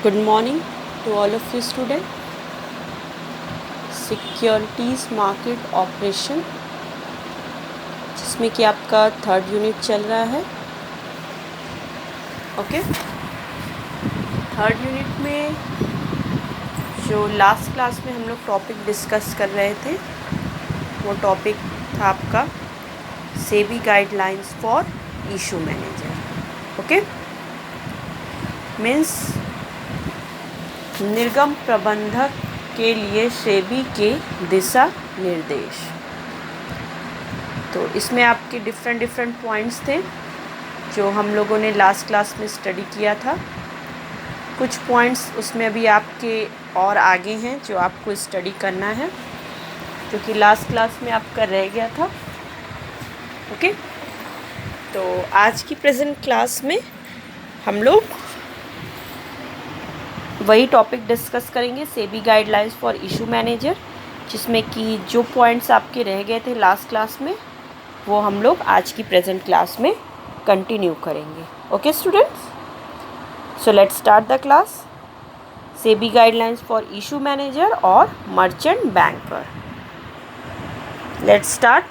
Good morning to all of you students. Securities market operation, जिसमें कि आपका 3rd unit चल रहा है. ओके, 3rd यूनिट में जो लास्ट क्लास में हम लोग टॉपिक डिस्कस कर रहे थे, वो टॉपिक था आपका SEBI guidelines for issue manager. Okay, means निर्गम प्रबंधक के लिए सेबी के दिशा निर्देश. तो इसमें आपके डिफरेंट पॉइंट्स थे जो हम लोगों ने लास्ट क्लास में स्टडी किया था. कुछ पॉइंट्स उसमें अभी आपके और आगे हैं जो आपको स्टडी करना है, जो कि लास्ट क्लास में आपका रह गया था. ओके, तो आज की प्रेजेंट क्लास में हम लोग वही टॉपिक डिस्कस करेंगे, SEBI guidelines for issue manager, जिसमें कि जो पॉइंट्स आपके रह गए थे लास्ट क्लास में वो हम लोग आज की प्रेजेंट क्लास में कंटिन्यू करेंगे. Okay students, so let's start the class. SEBI guidelines for issue manager और मर्चेंट बैंकर. Let's start.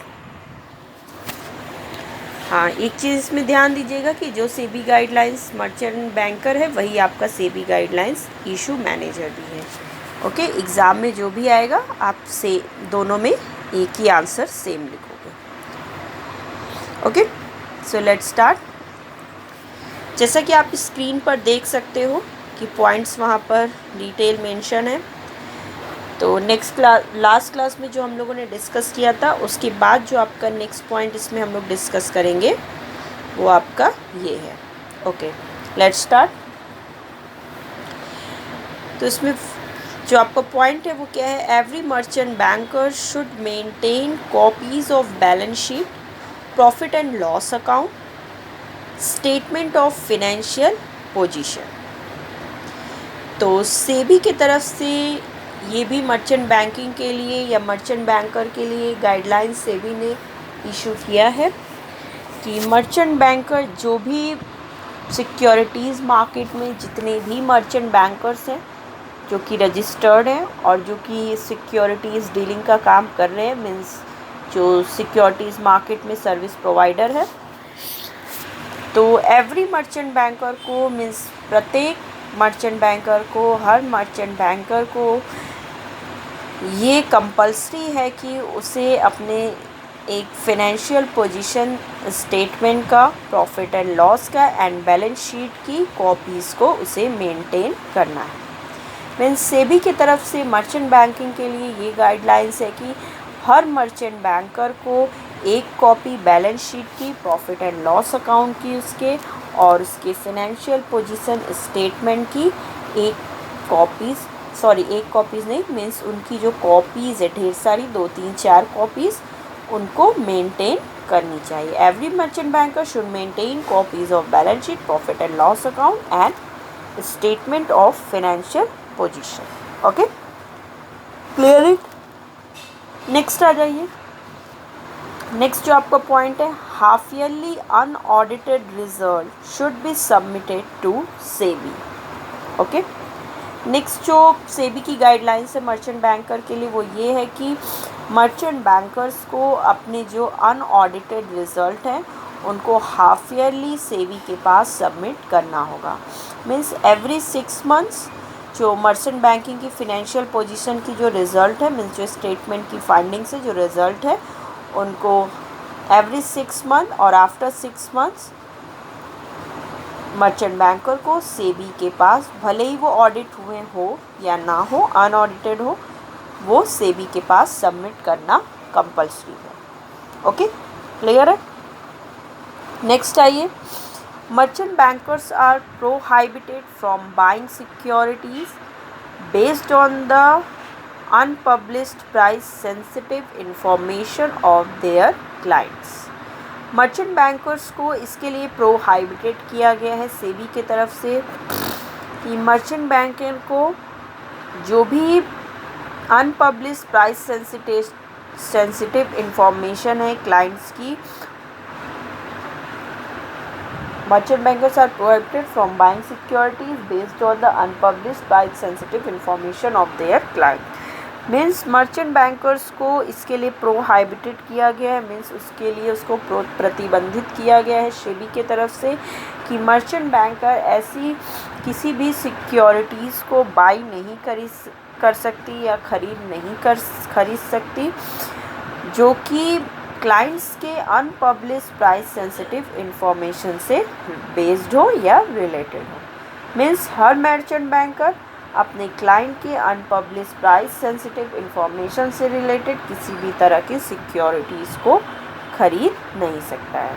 हाँ, एक चीज़ इसमें ध्यान दीजिएगा कि जो सेबी गाइडलाइंस मर्चेंट बैंकर है वही आपका सेबी गाइडलाइंस इशू मैनेजर भी है. ओके, एग्ज़ाम में जो भी आएगा आप से दोनों में एक ही आंसर सेम लिखोगे. Okay, so let's start. जैसा कि आप स्क्रीन पर देख सकते हो कि पॉइंट्स वहाँ पर डिटेल मेंशन है. तो लास्ट क्लास में जो हम लोगों ने डिस्कस किया था उसके बाद जो आपका नेक्स्ट पॉइंट इसमें हम लोग डिस्कस करेंगे वो आपका ये है. Okay, let's start. तो इसमें जो आपका पॉइंट है वो क्या है? Every merchant banker should maintain copies of balance sheet, profit and loss account, statement of financial position. तो सेबी की तरफ से ये भी मर्चेंट बैंकिंग के लिए या मर्चेंट बैंकर के लिए गाइडलाइंस सेबी ने इशू किया है कि मर्चेंट बैंकर जो भी सिक्योरिटीज़ मार्केट में जितने भी मर्चेंट बैंकर्स हैं जो कि रजिस्टर्ड हैं और जो कि सिक्योरिटीज़ डीलिंग का काम कर रहे हैं, मीन्स जो सिक्योरिटीज़ मार्केट में सर्विस प्रोवाइडर है, तो एवरी मर्चेंट बैंकर को, मीन्स प्रत्येक मर्चेंट बैंकर को, हर मर्चेंट बैंकर को ये कंपल्सरी है कि उसे अपने एक फिनेंशियल पोजीशन स्टेटमेंट का, प्रॉफिट एंड लॉस का एंड बैलेंस शीट की कॉपीज़ को उसे मेंटेन करना है. मीन्स सेबी की तरफ से मर्चेंट बैंकिंग के लिए ये गाइडलाइंस है कि हर मर्चेंट बैंकर को एक कॉपी बैलेंस शीट की, प्रॉफिट एंड लॉस अकाउंट की उसके और उसके फिनेंशियल पोजीशन स्टेटमेंट की एक कॉपीज़ नहीं, मीन्स उनकी जो कॉपीज़ है ढेर सारी 2, 3, 4 कॉपीज़ उनको मेंटेन करनी चाहिए. Every merchant banker should maintain copies of balance sheet, profit and loss account and statement of financial position. Okay, clear it? Next आ जाइए. नेक्स्ट जो आपका पॉइंट है, half yearly unaudited result should be submitted to SEBI. Okay, next जो SEBI की guidelines है merchant banker के लिए वो ये है कि मर्चेंट बैंकर्स को अपने जो अनऑडिटेड रिज़ल्ट हैं उनको हाफ ईयरली सेबी के पास सबमिट करना होगा. मीन्स एवरी 6 मंथ्स जो मर्चेंट बैंकिंग की फिनेंशियल पोजीशन की जो रिज़ल्ट है, मीन्स जो स्टेटमेंट की फाइंडिंग से जो रिज़ल्ट है उनको एवरी 6 मंथ और आफ्टर 6 मंथ्स मर्चेंट बैंकर को सेबी के पास, भले ही वो ऑडिट हुए हो या ना हो, अनऑडिटेड हो, वो सेबी के पास सबमिट करना कंपल्सरी है. ओके, क्लियर है? नेक्स्ट आइए. Merchant bankers are prohibited from buying securities based on the unpublished price sensitive information of their clients. Merchant bankers को इसके लिए प्रोहाइबिटेड किया गया है सेबी की तरफ से कि मर्चेंट बैंकर को जो भी अनपब्लिश्ड प्राइस सेंसिटिव इंफॉर्मेशन है क्लाइंट्स की Merchant bankers are prohibited from buying securities based on the unpublished price sensitive information of their client. Means merchant bankers को इसके लिए प्रोहाइबिटेड किया गया है, मीन्स उसके लिए उसको प्रतिबंधित किया गया है सेबी के तरफ से कि मर्चेंट बैंकर ऐसी किसी भी सिक्योरिटीज़ को बाई नहीं कर सकती या खरीद सकती जो कि क्लाइंट्स के अनपब्लिश प्राइस सेंसिटिव इंफॉर्मेशन से बेस्ड हो या रिलेटेड हो। मीन्स हर मर्चेंट बैंकर अपने क्लाइंट के अनपब्लिश प्राइस सेंसिटिव इंफॉर्मेशन से रिलेटेड किसी भी तरह की सिक्योरिटीज़ को खरीद नहीं सकता है।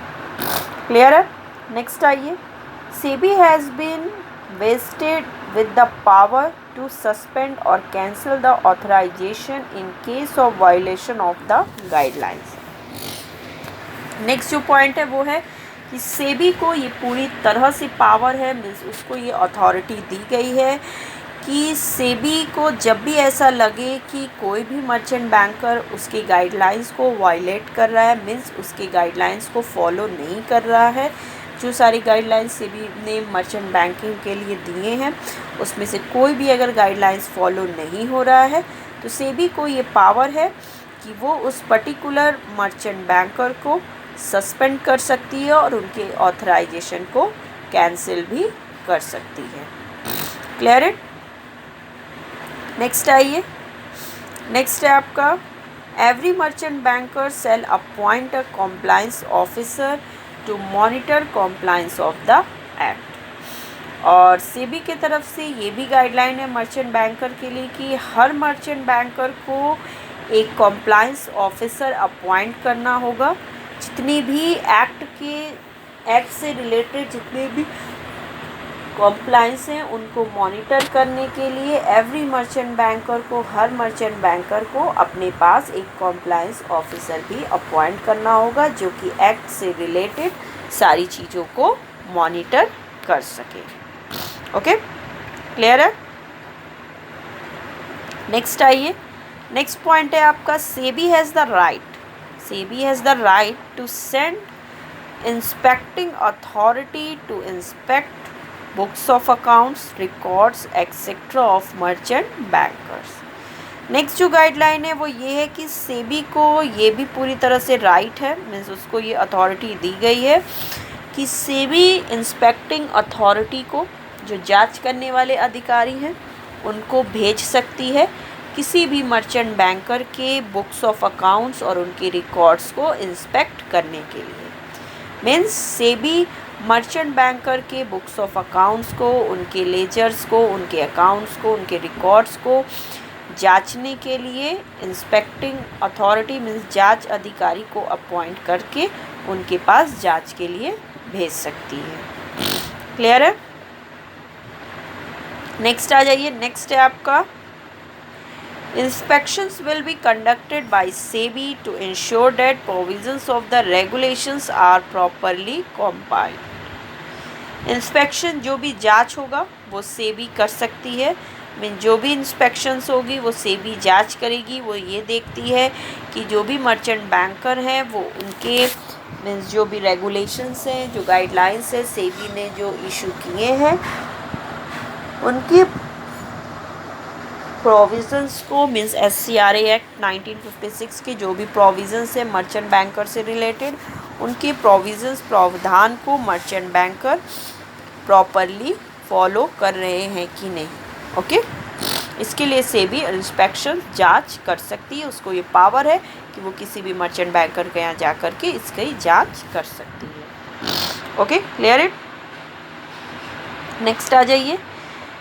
क्लियर है? नेक्स्ट आइए, SEBI has been vested with the power to suspend or cancel the authorization in case of violation of the guidelines. Next जो पॉइंट है वो है कि सेबी को ये पूरी तरह से पावर है, मीन्स उसको ये अथॉरिटी दी गई है कि सेबी को जब भी ऐसा लगे कि कोई भी मर्चेंट बैंकर उसके गाइडलाइंस को वायलेट कर रहा है, मीन्स उसके गाइडलाइंस को फॉलो नहीं कर रहा है, जो सारी गाइडलाइंस सेबी ने मर्चेंट बैंकिंग के लिए दिए हैं उसमें से कोई भी अगर गाइडलाइंस फॉलो नहीं हो रहा है तो सेबी को ये पावर है कि वो उस पर्टिकुलर मर्चेंट बैंकर को सस्पेंड कर सकती है और उनके ऑथराइजेशन को कैंसिल भी कर सकती है। क्लियर है? नेक्स्ट आइए, नेक्स्ट है आपका every merchant banker shall appoint a compliance officer to monitor compliance of the act. और सेबी के तरफ से ये भी गाइडलाइन है मर्चेंट बैंकर के लिए कि हर मर्चेंट बैंकर को एक कॉम्प्लाइंस ऑफिसर अपॉइंट करना होगा। जितनी भी एक्ट से रिलेटेड जितने भी कॉम्प्लाइंस हैं उनको मॉनिटर करने के लिए एवरी मर्चेंट बैंकर को, हर मर्चेंट बैंकर को अपने पास एक कॉम्प्लाइंस ऑफिसर भी अपॉइंट करना होगा जो कि एक्ट से रिलेटेड सारी चीज़ों को मॉनिटर कर सके। ओके, क्लियर है? नेक्स्ट आइए, नेक्स्ट पॉइंट है आपका SEBI has the right to send inspecting authority to inspect books of accounts, records etcetera of merchant bankers. Next जो गाइडलाइन है वो ये है कि सेबी को ये भी पूरी तरह से राइट है, मीन्स उसको ये अथॉरिटी दी गई है कि सेबी इंस्पेक्टिंग अथॉरिटी को, जो जांच करने वाले अधिकारी हैं, उनको भेज सकती है किसी भी मर्चेंट बैंकर के बुक्स ऑफ अकाउंट्स और उनके रिकॉर्ड्स को इंस्पेक्ट करने के लिए। मीन्स सेबी मर्चेंट बैंकर के बुक्स ऑफ अकाउंट्स को, उनके लेजर्स को, उनके अकाउंट्स को, उनके रिकॉर्ड्स को जांचने के लिए इंस्पेक्टिंग अथॉरिटी मीन्स जांच अधिकारी को अपॉइंट करके उनके पास जांच के लिए भेज सकती है। क्लियर है? नेक्स्ट आ जाइए, नेक्स्ट है आपका Inspections will be conducted by SEBI to ensure that provisions of the regulations are properly complied. Inspection जो भी जांच होगा वो सेबी कर सकती है, मीन जो भी इंस्पेक्शंस होगी वो सेबी जांच करेगी। वो ये देखती है कि जो भी मर्चेंट बैंकर हैं वो उनके मीन्स जो भी रेगुलेशंस हैं, जो गाइडलाइंस है सेबी ने जो इशू किए हैं उनकी प्रोविज़न्स को, मीन्स SCRA एक्ट 1956 के जो भी प्रोविज़न्स है मर्चेंट बैंकर से रिलेटेड, उनके प्रोविज़न्स प्रावधान को मर्चेंट बैंकर प्रॉपरली फॉलो कर रहे हैं कि नहीं। ओके, इसके लिए सेबी इंस्पेक्शन जांच कर सकती है, उसको ये पावर है कि वो किसी भी मर्चेंट बैंकर के यहाँ जा कर के इसकी जांच कर सकती है। Okay, clear it? नेक्स्ट आ जाइए,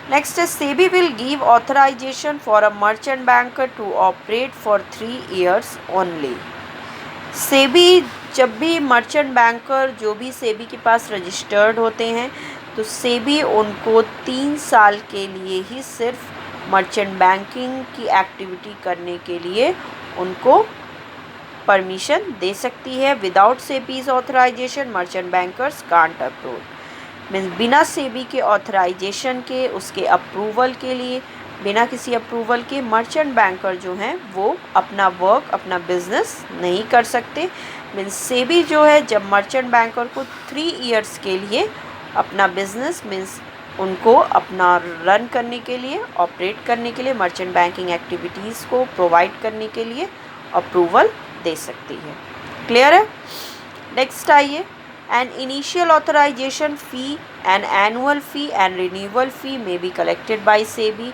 नेक्स्ट है SEBI will give authorisation for a merchant banker to operate for 3 years only. SEBI जब भी मर्चेंट बैंकर जो भी सेबी के पास रजिस्टर्ड होते हैं तो सेबी उनको 3 साल के लिए ही सिर्फ मर्चेंट बैंकिंग की एक्टिविटी करने के लिए उनको परमिशन दे सकती है। Without SEBI's authorisation merchant bankers can't approve, means बिना सेबी के ऑथराइजेशन के, उसके अप्रूवल के लिए बिना किसी अप्रूवल के मर्चेंट बैंकर जो हैं वो अपना वर्क, अपना बिजनेस नहीं कर सकते। मीन्स सेबी जो है जब मर्चेंट बैंकर को 3 इयर्स के लिए अपना बिजनेस मीन्स उनको अपना रन करने के लिए, ऑपरेट करने के लिए, मर्चेंट बैंकिंग एक्टिविटीज़ को प्रोवाइड करने के लिए अप्रूवल दे सकती है। क्लियर है? नेक्स्ट आइए, an initial authorisation fee, an annual fee and renewal fee may be collected by SEBI.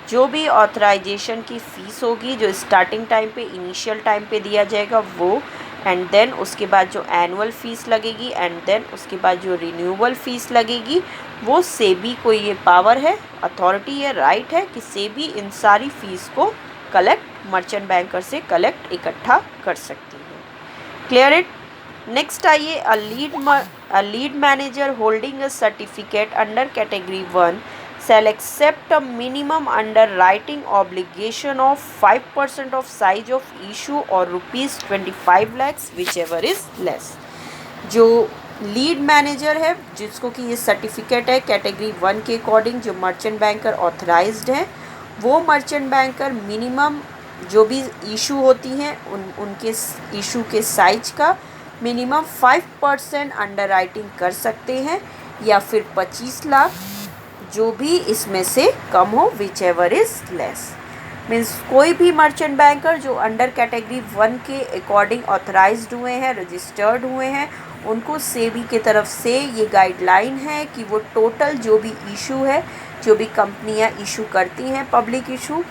जो भी ऑथराइजेशन की फ़ीस होगी जो स्टार्टिंग टाइम पे, इनिशियल टाइम पे दिया जाएगा वो, एंड देन उसके बाद जो एनुअल फ़ीस लगेगी, एंड देन उसके बाद जो रिन्यूअल फ़ीस लगेगी, वो सेबी को ये पावर है, अथॉरिटी है, राइट है कि सेबी इन सारी फ़ीस को कलेक्ट मर्चेंट बैंकर से कलेक्ट, इकट्ठा कर सकती है। Clear it? नेक्स्ट आइए, a lead manager holding a certificate under category 1 shall accept a minimum underwriting obligation of 5% of size of issue or rupees 25 lakhs whichever is less। जो lead manager है जिसको कि ये सर्टिफिकेट है category 1 के according, जो merchant banker authorised हैं, वो मर्चेंट बैंकर मिनिमम जो भी इशू होती हैं उनके इशू के साइज का मिनिमम 5% अंडरराइटिंग कर सकते हैं, या फिर 25 लाख, जो भी इसमें से कम हो, which ever is less. Means कोई भी मर्चेंट बैंकर जो अंडर कैटेगरी 1 के अकॉर्डिंग ऑथराइज्ड हुए हैं, रजिस्टर्ड हुए हैं, उनको सेबी के तरफ से ये गाइडलाइन है कि वो टोटल जो भी इशू है, जो भी कंपनियां इशू करती हैं पब्लिक इशू,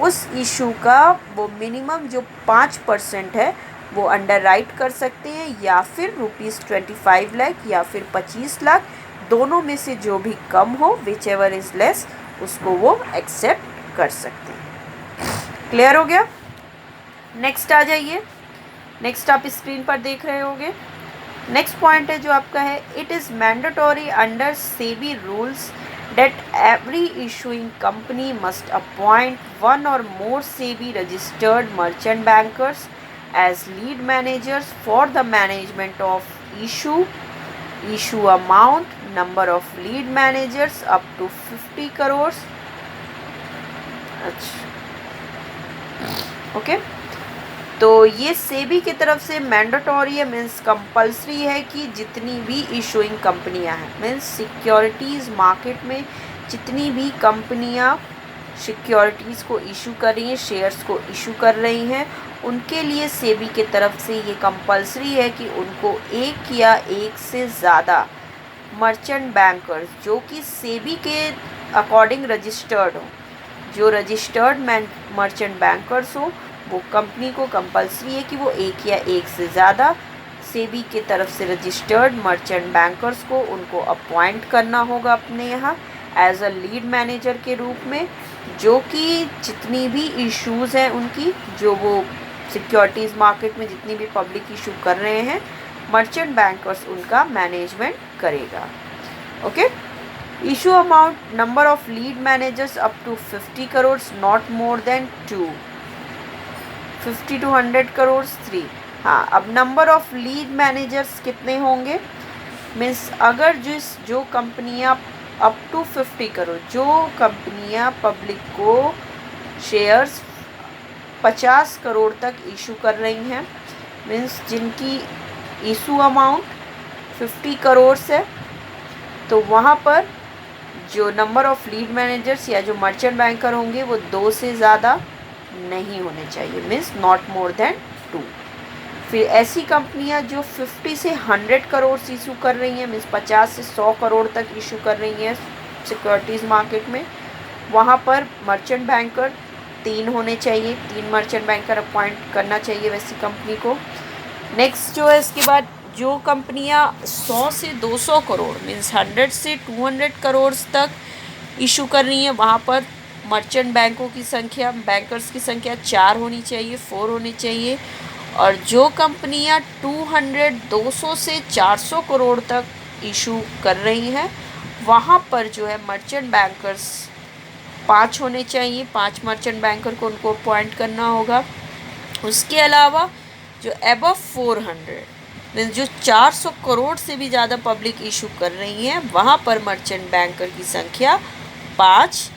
उस इशू का वो मिनिमम जो 5% है वो अंडर राइट कर सकते हैं, या फिर ₹25 लाख या फिर 25 लाख, दोनों में से जो भी कम हो, विच एवर इज़ लेस, उसको वो एक्सेप्ट कर सकते हैं। क्लियर हो गया? नेक्स्ट आ जाइए। नेक्स्ट आप स्क्रीन पर देख रहे होंगे। नेक्स्ट पॉइंट है जो आपका है, it is mandatory under SEBI rules that every issuing company must appoint one or more SEBI registered merchant bankers as lead managers for the management of issue amount, number of lead managers up to 50 crores। अच्छा, okay, तो ये सेबी की तरफ से mandatory है, means compulsory है कि जितनी भी इशूइंग कंपनियां हैं, मीन्स सिक्योरिटीज़ मार्केट में जितनी भी कंपनियां सिक्योरिटीज़ को इशू कर रही हैं, शेयर्स को इशू कर रही हैं, उनके लिए सेबी की तरफ से ये कंपलसरी है कि उनको एक या एक से ज़्यादा मर्चेंट बैंकर्स जो कि सेबी के अकॉर्डिंग रजिस्टर्ड हो, जो रजिस्टर्ड मर्चेंट बैंकर्स हो, वो कंपनी को कंपलसरी है कि वो एक या एक से ज़्यादा सेबी के तरफ से रजिस्टर्ड मर्चेंट बैंकर्स को उनको अपॉइंट करना होगा अपने यहाँ एज अ लीड मैनेजर के रूप में, जो कि जितनी भी इश्यूज़ हैं उनकी, जो वो सिक्योरिटीज़ मार्केट में जितनी भी पब्लिक इशू कर रहे हैं, मर्चेंट बैंकर्स उनका मैनेजमेंट करेगा। Okay, issue amount, number of lead managers up to 50 crore, not more than 2, 50 to 100 crore 3। हाँ, अब नंबर ऑफ लीड मैनेजर्स कितने होंगे, मीन्स अगर जो कंपनियां अप टू 50 करोड़, जो कंपनियां पब्लिक को शेयर्स 50 करोड़ तक इशू कर रही हैं, मीन्स जिनकी इशू अमाउंट 50 करोड़ है, तो वहाँ पर जो नंबर ऑफ लीड मैनेजर्स या जो मर्चेंट बैंकर होंगे वो 2 से ज़्यादा नहीं होने चाहिए, मीन्स नॉट मोर देन 2। फिर ऐसी कंपनियां जो 50 से 100 करोड़ इशू कर रही हैं, मीन्स 50 से 100 करोड़ तक इशू कर रही हैं सिक्योरिटीज़ मार्केट में, वहाँ पर मर्चेंट बैंकर 3 होने चाहिए, 3 मर्चेंट बैंकर अपॉइंट करना चाहिए वैसी कंपनी को। नेक्स्ट जो है इसके बाद जो कंपनियां 100 से 200 करोड़ मीन्स 100 से 200 करोड़ तक इशू कर रही हैं, वहाँ पर मर्चेंट बैंकों की संख्या, बैंकर्स की संख्या 4 होनी चाहिए, 4 होनी चाहिए। और जो कंपनियां 200 से 400 करोड़ तक इशू कर रही हैं, वहाँ पर जो है मर्चेंट बैंकर्स 5 होने चाहिए, 5 मर्चेंट बैंकर को उनको अपॉइंट करना होगा। उसके अलावा जो एबव 400 मीन्स जो 400 करोड़ से भी ज़्यादा पब्लिक इशू कर रही हैं, वहाँ पर मर्चेंट बैंकर की संख्या 5,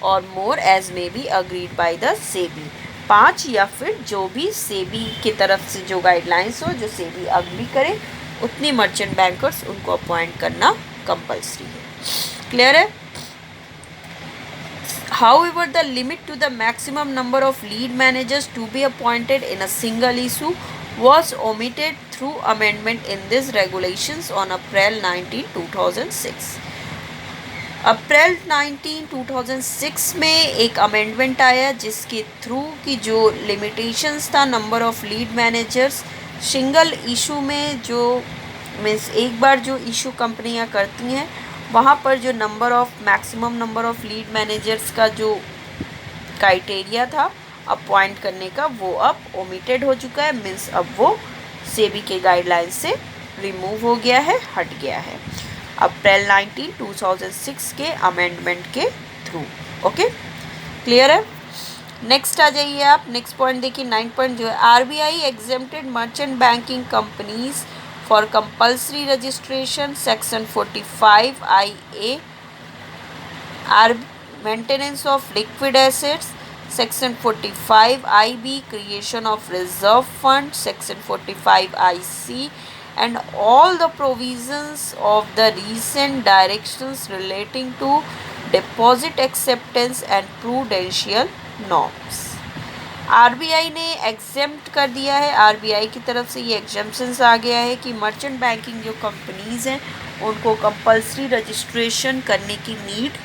और more as may be agreed by the SEBI. 5 या फिर जो भी सेबी की तरफ से जो गाइडलाइंस हो, जो सेबी अग्री करे, उतनी मर्चेंट बैंकर्स उनको अपॉइंट करना कंपल्सरी है। क्लियर है? However, the limit to the maximum number of lead managers to be appointed in a single issue was omitted through amendment in these regulations on April 19, 2006. अप्रैल 19, 2006 में एक amendment आया जिसके through की जो limitations था number of lead managers single issue में, जो means एक बार जो इशू कंपनियां करती हैं वहाँ पर जो maximum number of lead managers का जो क्राइटेरिया था अपॉइंट करने का, वो अब ओमिटेड हो चुका है। मीन्स अब वो सेबी के गाइडलाइन से रिमूव हो गया है, हट गया है अप्रैल 19, 2006 के अमेंडमेंट के थ्रू। ओके, क्लियर है? नेक्स्ट आ जाइए आप, नेक्स्ट पॉइंट देखिए, 9 पॉइंट जो है, RBI exempted merchant banking companies for compulsory registration, section 45 IA or maintenance of liquid assets, section 45 IB creation of reserve fund, section 45 IC and all the provisions of the recent directions relating to deposit acceptance and prudential norms। RBI ने exempt कर दिया है, RBI की तरफ से ये exemptions आ गया है कि मर्चेंट बैंकिंग जो कंपनीज हैं उनको कंपल्सरी रजिस्ट्रेशन करने की नीड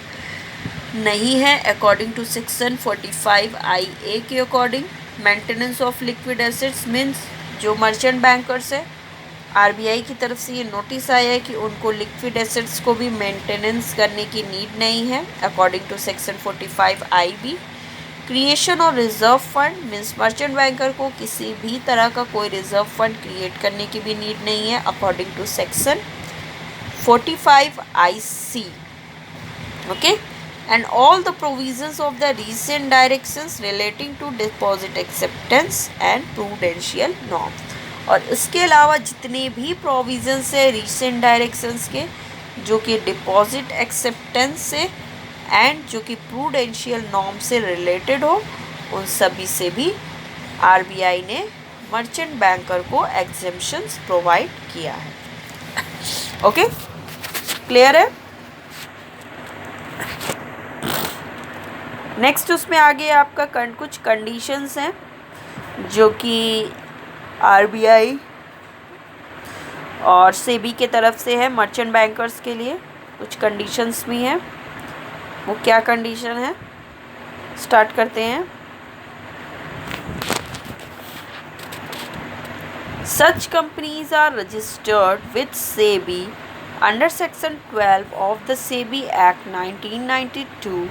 नहीं है अकॉर्डिंग टू सेक्शन 45 IA के according. Maintenance of liquid assets means जो मर्चेंट बैंकर्स है, आरबीआई की तरफ से ये नोटिस आया है कि उनको लिक्विड एसेट्स को भी मेंटेनेंस करने की नीड नहीं है according to section 45 IB। Creation और reserve fund means merchant banker को किसी भी तरह का कोई रिजर्व फंड क्रिएट करने की भी नीड नहीं है according to section 45 IC। Okay, and all the provisions of the recent directions relating to deposit acceptance and prudential norms. और इसके अलावा जितने भी प्रोविजंस है रीसेंट डायरेक्शंस के, जो कि डिपॉजिट एक्सेप्टेंस से एंड जो कि प्रूडेंशियल नॉर्म से रिलेटेड हो, उन सभी से भी आरबीआई ने मर्चेंट बैंकर को एग्जेम्पशंस प्रोवाइड किया है। ओके, क्लियर है? नेक्स्ट उसमें आगे आपका कुछ कंडीशंस हैं जो कि आरबीआई और सेबी के तरफ से है मर्चेंट बैंकर्स के लिए। कुछ कंडीशंस भी हैं, वो क्या कंडीशन है स्टार्ट करते हैं। Such companies are registered with SEBI under section 12 of the SEBI act 1992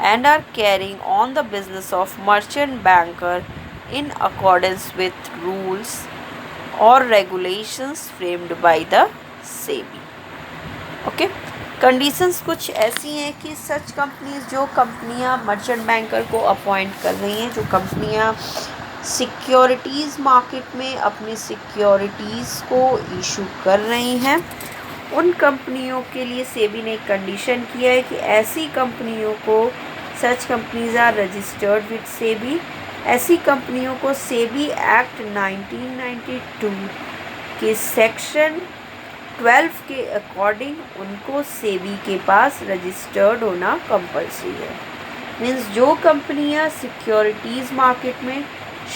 and are carrying on the business of merchant banker in accordance with rules or regulations framed by the SEBI। Okay, conditions कुछ ऐसी हैं कि such companies, जो कंपनियां merchant banker को appoint कर रही हैं, जो कंपनियां सिक्योरिटीज़ मार्केट में अपनी सिक्योरिटीज़ को इशू कर रही हैं, उन कंपनियों के लिए सेबी ने एक कंडीशन किया है कि ऐसी कंपनियों को, such companies are registered with SEBI, ऐसी कंपनियों को सेबी एक्ट 1992 के सेक्शन 12 के अकॉर्डिंग उनको सेबी के पास रजिस्टर्ड होना कंपल्सरी है। मीन्स जो कंपनियां सिक्योरिटीज़ मार्केट में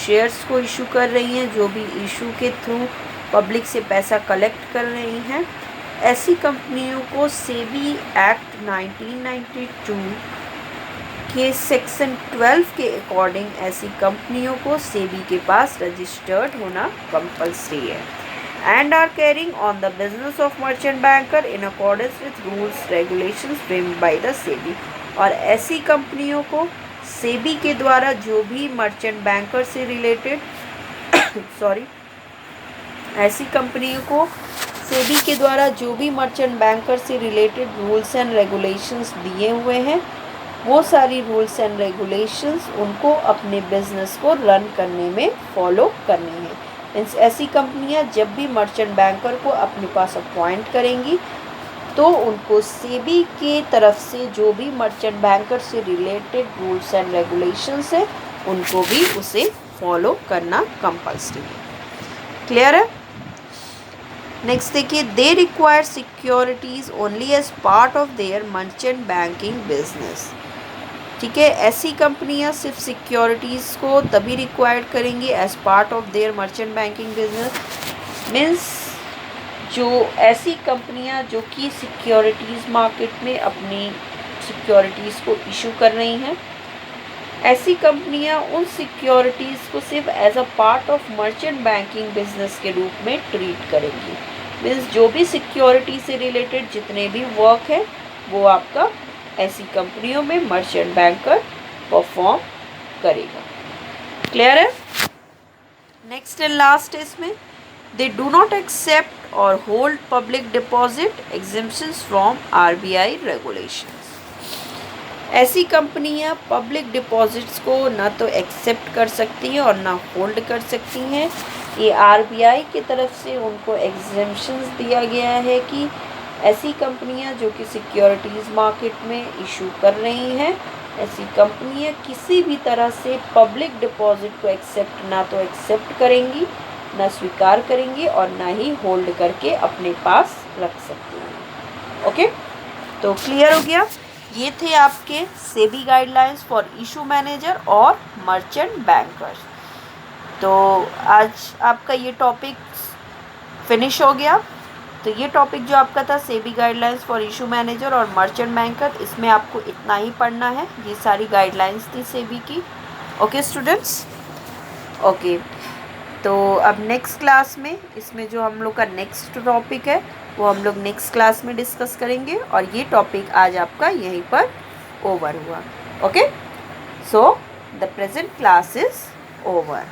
शेयर्स को इशू कर रही हैं, जो भी इशू के थ्रू पब्लिक से पैसा कलेक्ट कर रही हैं, ऐसी कंपनियों को सेबी एक्ट 1992 के सेक्शन 12 के अकॉर्डिंग ऐसी कंपनियों को सेबी के पास रजिस्टर्ड होना कंपल्सरी है। And are carrying on the business of merchant banker in accordance with rules regulations framed by the SEBI. और ऐसी कंपनियों को सेबी के द्वारा जो भी मर्चेंट बैंकर से रिलेटेड ऐसी कंपनियों को सेबी के द्वारा जो भी मर्चेंट बैंकर से रिलेटेड रूल्स एंड रेगुलेशंस दिए हुए हैं, वो सारी रूल्स एंड रेगुलेशंस उनको अपने बिजनेस को रन करने में फॉलो करनी है। ऐसी कंपनियां जब भी मर्चेंट बैंकर को अपने पास अपॉइंट करेंगी तो उनको सेबी के तरफ से जो भी मर्चेंट बैंकर से रिलेटेड रूल्स एंड रेगुलेशंस है उनको भी उसे फॉलो करना कंपल्सरी है। क्लियर है? नेक्स्ट देखिए, they require securities only as part of their merchant banking business. ठीक है, ऐसी कंपनियां सिर्फ सिक्योरिटीज़ को तभी रिक्वायर्ड करेंगी as part of their merchant banking business. Means जो ऐसी कंपनियां जो कि सिक्योरिटीज़ मार्केट में अपनी सिक्योरिटीज़ को इशू कर रही हैं, ऐसी कंपनियां उन सिक्योरिटीज़ को सिर्फ as a part of merchant banking business के रूप में ट्रीट करेंगी। मीन्स जो भी सिक्योरिटी से रिलेटेड जितने भी वर्क है वो आपका ऐसी कंपनियों में मर्चेंट बैंकर परफॉर्म करेगा। क्लियर है? नेक्स्ट एंड लास्ट है इसमें, दे डू नॉट एक्सेप्ट और hold public deposit exemptions from RBI regulations. ऐसी कंपनियां पब्लिक डिपॉजिट्स को ना तो एक्सेप्ट कर सकती हैं और ना होल्ड कर सकती हैं। ये आरबीआई की तरफ से उनको एग्जेम्पशंस दिया गया है कि ऐसी कंपनियां जो कि सिक्योरिटीज़ मार्केट में इशू कर रही हैं, ऐसी कंपनियां किसी भी तरह से पब्लिक डिपॉजिट को ना तो एक्सेप्ट करेंगी, ना स्वीकार करेंगी और ना ही होल्ड करके अपने पास रख सकती हैं। ओके, तो क्लियर हो गया? ये थे आपके SEBI guidelines for issue manager और मर्चेंट बैंकर्स। तो आज आपका ये टॉपिक फिनिश हो गया। तो ये टॉपिक जो आपका था SEBI guidelines for issue manager और मर्चेंट बैंकर, इसमें आपको इतना ही पढ़ना है। ये सारी गाइडलाइंस थी सेबी की। Okay students, okay. तो अब नेक्स्ट क्लास में इसमें जो हम लोग का नेक्स्ट टॉपिक है वो हम लोग नेक्स्ट क्लास में डिस्कस करेंगे और ये टॉपिक आज आपका यहीं पर ओवर हुआ। Okay, so the present class is over.